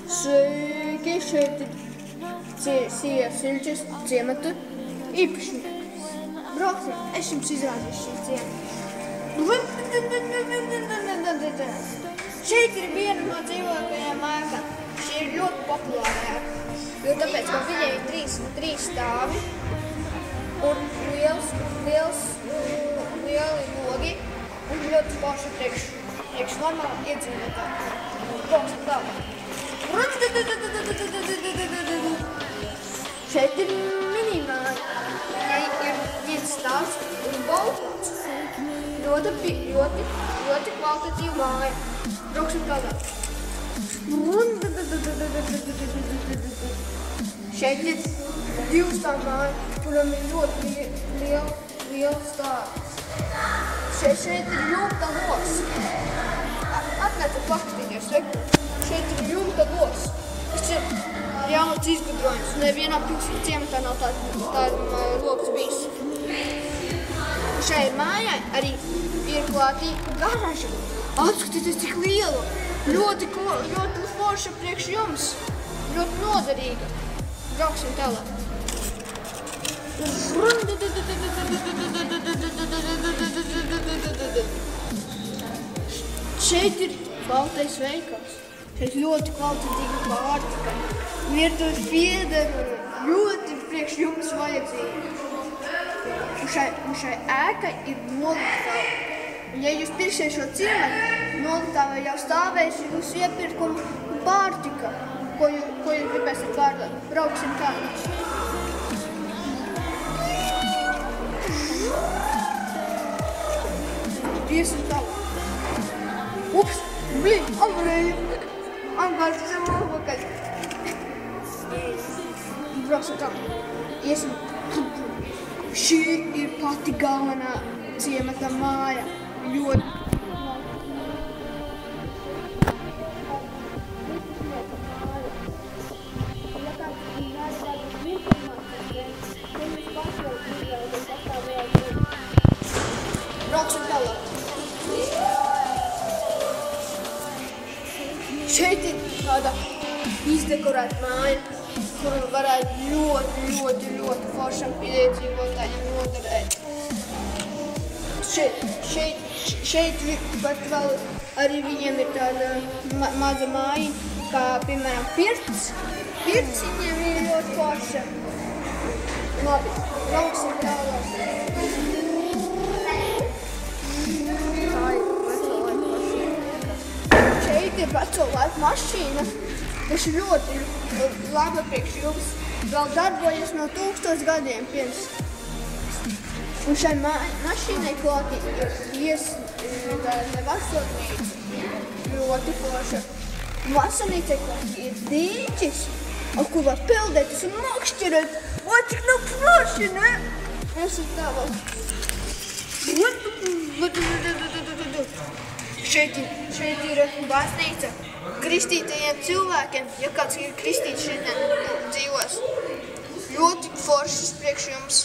Sveiki, šeit ir Sijas Ilčes ciemata īpašnieks. Brauksim, es jums izrādīšu šī ciemata. Šeit ir viena no dzīvākajām mājām. Šī ir ļoti populārā, jo tāpēc, ka viņai ir trīs stāvi un lieli logi un ļoti forši priekš normāli iedzīvotāji. Brauksim tālāk. Šeit ir minimāli. Viņai ir viens stāvs un balkons. Ļoti kvalitatīva māja. Brauksim tālāk. Šeit ir divstāv māja, kuram ir ļoti liela stāva. Šeit ir jumta los. Atnēca paskatīties, reku. Šeit ir jumta los. Tas ir jauns izgudrojums. Nevienā pilsētas ciematā nav tāda logs bijis. Šai mājai arī ir klātīga garaža. Atskatieties, cik liela. Ļoti forša priekš jums. Ļoti noderīga. Brauksim tālāk. Šeit ir baltais veikals. Šeit ļoti kvalitatīga pārtika. Virtuves piedara ļoti priekš jums vajadzīgi. Un šai ēkai ir noliktava. Ja jūs pirksiet šo ciematu, noliktavā jau stāvēs jūsu iepirkuma pārtika, ko jūs gribēsiet pārdot. Brauksim tālāk. Iesim tālāk. Ups, blin, apvarēju. Apgāzti zem apakaļ. Brauksim tālāk. Iesim. Šī ir pati galvenā ciemata māja. Ļoti. Brauksim tālāk. Šeit ir tāda izdekorēta māja, kuru varētu ļoti foršam iedzīvotājiem noderēt. Šeit pat vēl arī viņiem ir tāda maza māja, kā piemēram pirts. Pirts viņiem ir ļoti forša. Labi, brauksim tālāk. Šeit ir veco laiku mašīna, kas ir ļoti laba priekš jums. Vēl darbojas no 1000 gadiem pirms. Un šai mašīnai klātīgi ir vasarnīca, ļoti forša. Vasarnīcai klātīgi ir dīķis, kur var peldēties un makšķerēt. O, cik nav forši, ne? Esam tālāk. Šeit ir baznīca kristītajiem cilvēkiem, ja kāds ir kristīts šeit dzīvos. Ļoti foršas priekš jums.